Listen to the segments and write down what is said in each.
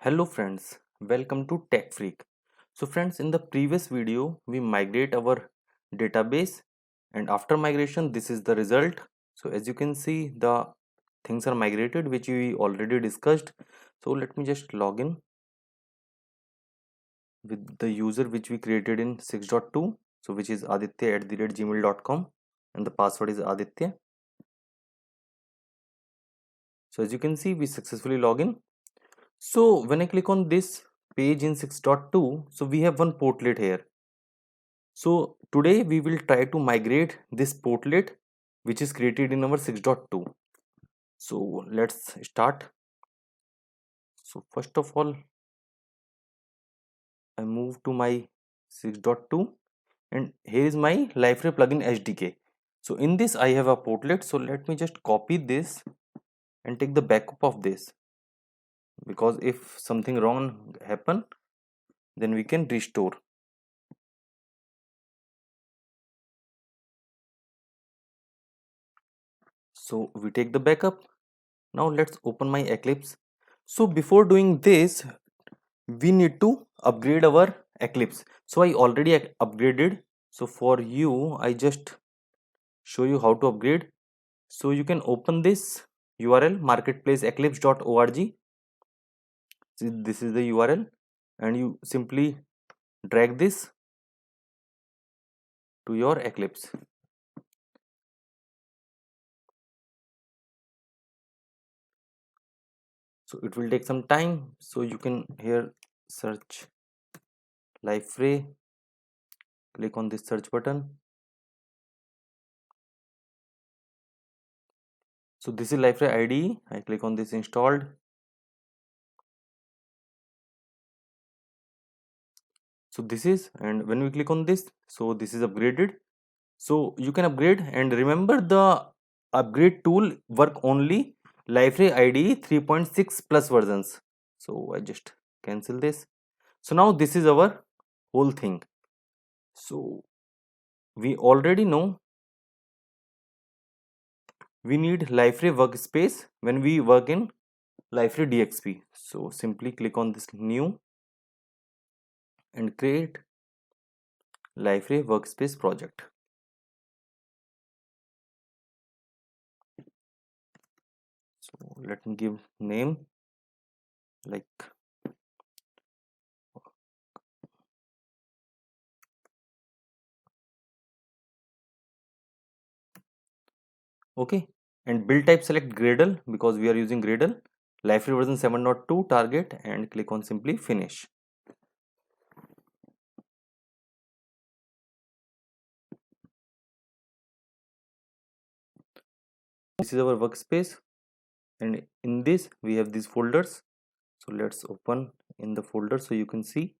Hello friends, welcome to Tech Freak. So friends, in the previous video we migrate our database, and after migration this is the result. So as you can see, the things are migrated which we already discussed. So let me just log in with the user which we created in 6.2, so which is aditya@gmail.com, and the password is Aditya. So as you can see, we successfully log in. So when I click on this page in 6.2, so we have one portlet here. So today we will try to migrate this portlet which is created in our 6.2. So let's start. So first of all, I move to my 6.2, and here is my Liferay plugin SDK. So in this I have a portlet. So let me just copy this and take the backup of this, because if something wrong happen, then we can restore. So we take the backup. Now let's open my Eclipse. So before doing this, we need to upgrade our Eclipse. So I already upgraded. So for you, I just show you how to upgrade. So you can open this URL marketplaceeclipse.org. This is the URL, and you simply drag this to your Eclipse. So it will take some time. So you can here search Liferay, click on this search button. So this is Liferay IDE. I click on this installed. So this is, and when we click on this, so this is upgraded. So you can upgrade, and remember the upgrade tool work only Liferay IDE 3.6 plus versions. So I just cancel this. So now this is our whole thing. So we already know we need Liferay workspace when we work in Liferay DXP. So simply click on this new and create Liferay workspace project. So let me give name like okay, and build type select Gradle because we are using Gradle. Liferay version 7.2 target, and click on simply finish. This is our workspace, and in this we have these folders. So let's open in the folder so you can see.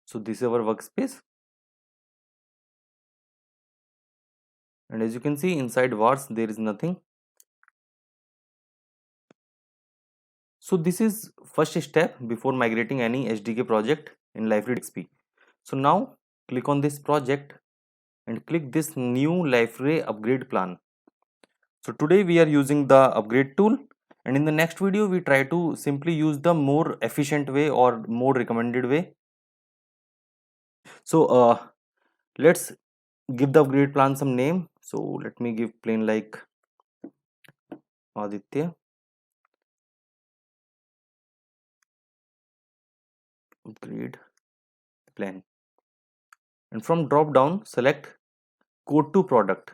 So this is our workspace, and as you can see inside vars there is nothing. So this is first step before migrating any SDK project in Liferay XP. So now click on this project and click this new Liferay upgrade plan. So today we are using the upgrade tool, and in the next video we try to simply use the more efficient way or more recommended way. So let's give the upgrade plan some name. So let me give plain like Aditya upgrade plan, and from drop down select code to product,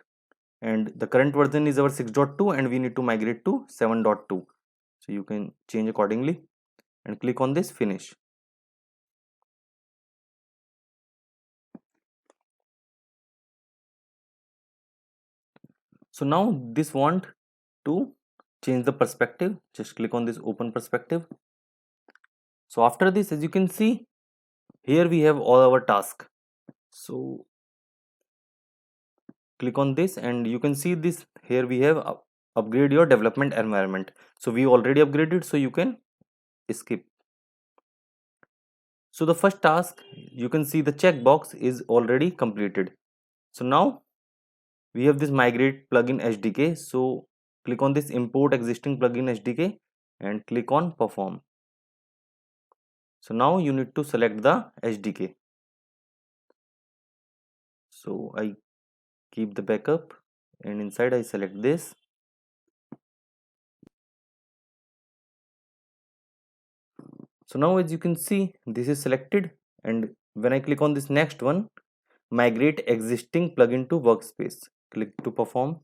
and the current version is our 6.2 and we need to migrate to 7.2. So you can change accordingly and click on this finish. So now this want to change the perspective, just click on this open perspective. So after this, as you can see, here we have all our task. So click on this and you can see this here we have upgrade your development environment. So we already upgraded, so you can skip. So the first task, you can see the checkbox is already completed. So now we have this migrate plugin SDK. So click on this import existing plugin SDK and click on perform. So now you need to select the SDK. So I keep the backup and inside I select this. So now as you can see, this is selected, and when I click on this next one, migrate existing plugin to workspace, click to perform.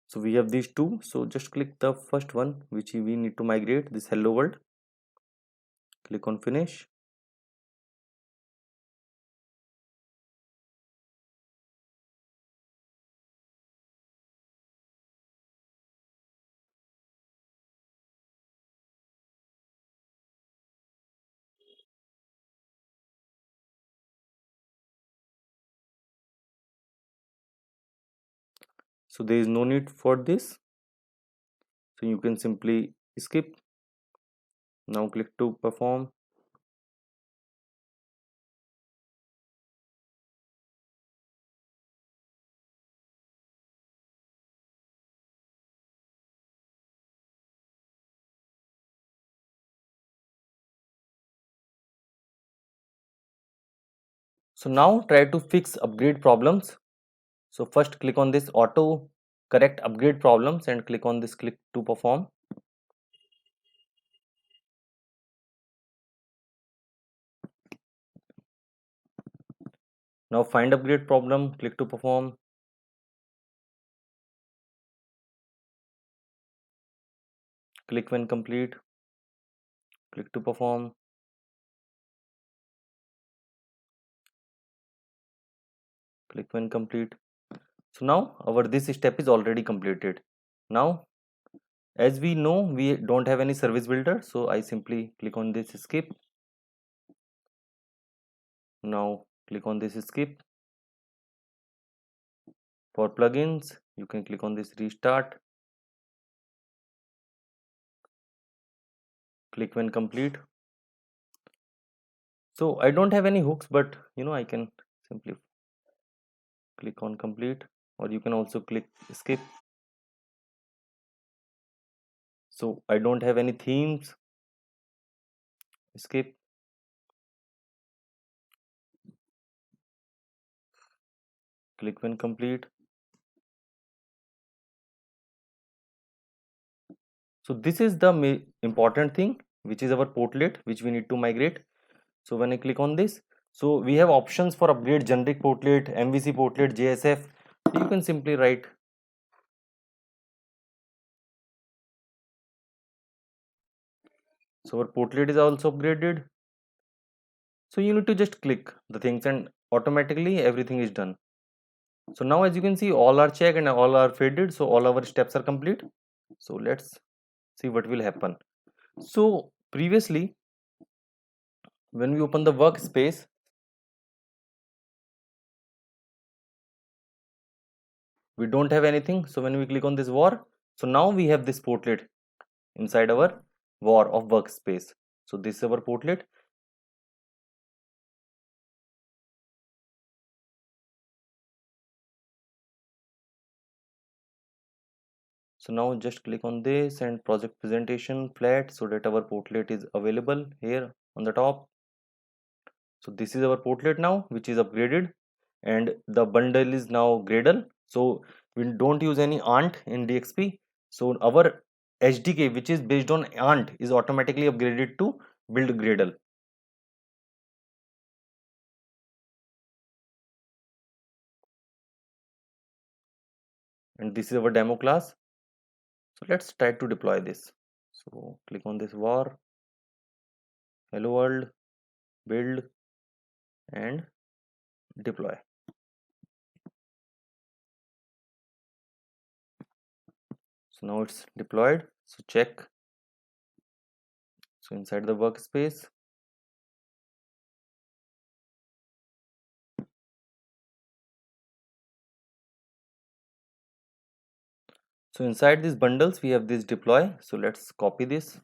So we have these two, so just click the first one which we need to migrate, this hello world. Click on finish. So there is no need for this, so you can simply skip. Now click to perform. So now try to fix upgrade problems. So first click on this auto correct upgrade problems and click on this click to perform. Now find upgrade problem, click to perform. Click when complete, click to perform. Click when complete. So now our this step is already completed. Now as we know we don't have any service builder, so I simply click on this skip. Now click on this skip. For plugins you can click on this restart. Click when complete. So I don't have any hooks, but I can simply click on complete, or you can also click skip. So I don't have any themes, skip. Click when complete. So this is the important thing, which is our portlet which we need to migrate. So when I click on this, so we have options for upgrade generic portlet, MVC portlet, JSF. You can simply write. So our portlet is also upgraded. So you need to just click the things and automatically everything is done. So now as you can see, all are checked and all are faded. So all our steps are complete. So let's see what will happen. So previously, when we open the workspace, we don't have anything. So when we click on this war, so now we have this portlet inside our war of workspace. So this is our portlet. So now just click on this and project presentation flat, so that our portlet is available here on the top. So this is our portlet now, which is upgraded, and the bundle is now Gradle. So we don't use any Ant in DXP. So our SDK, which is based on Ant, is automatically upgraded to build Gradle. And this is our demo class. So let's try to deploy this. So click on this var, hello world, build, and deploy. So now it's deployed. So check. So inside the workspace, so inside these bundles we have this deploy. So let's copy this.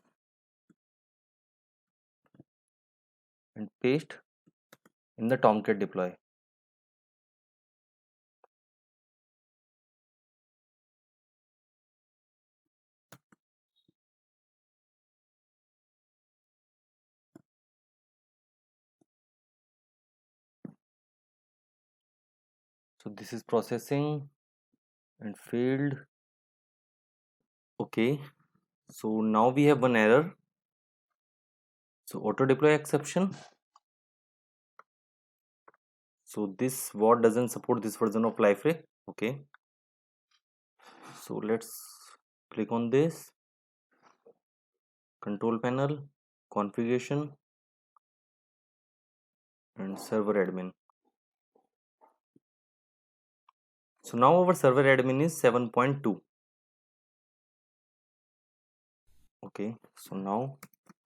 and paste in the Tomcat deploy. So this is processing and failed. Okay, so now we have one error. So auto deploy exception. So this what doesn't support this version of Liferay. Okay, so let's click on this control panel, configuration, and server admin. So now our server admin is 7.2. Okay, so now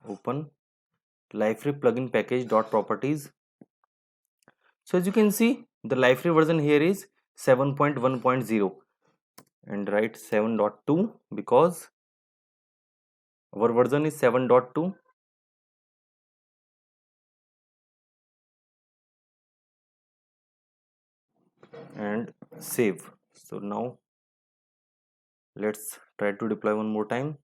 open Liferay plugin package dot properties. So as you can see, the Liferay version here is 7.1.0 and write 7.2 because our version is 7.2. And save. So now let's try to deploy one more time.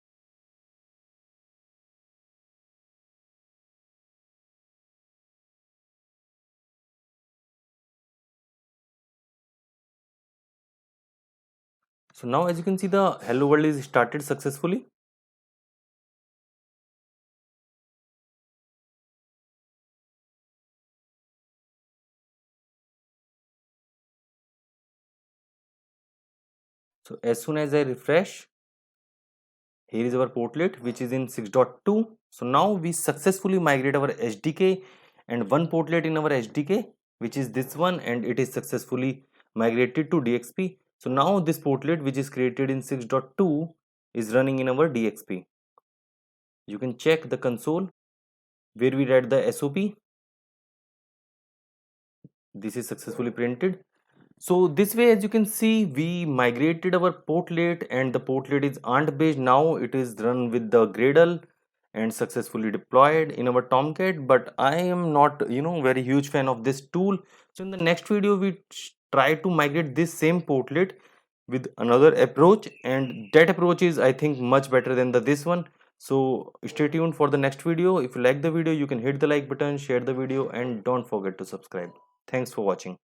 So now as you can see, the hello world is started successfully. So as soon as I refresh, here is our portlet which is in 6.2. So now we successfully migrate our SDK and one portlet in our SDK which is this one, and it is successfully migrated to DXP. So now this portlet which is created in 6.2 is running in our DXP. You can check the console where we write the SOP. This is successfully printed. So this way, as you can see, we migrated our portlet and the portlet is ARNT based. Now it is run with the Gradle and successfully deployed in our Tomcat. But I am not, very huge fan of this tool. So in the next video, we try to migrate this same portlet with another approach, and that approach is, I think, much better than this one. So stay tuned for the next video. If you like the video, you can hit the like button, share the video, and don't forget to subscribe. Thanks for watching.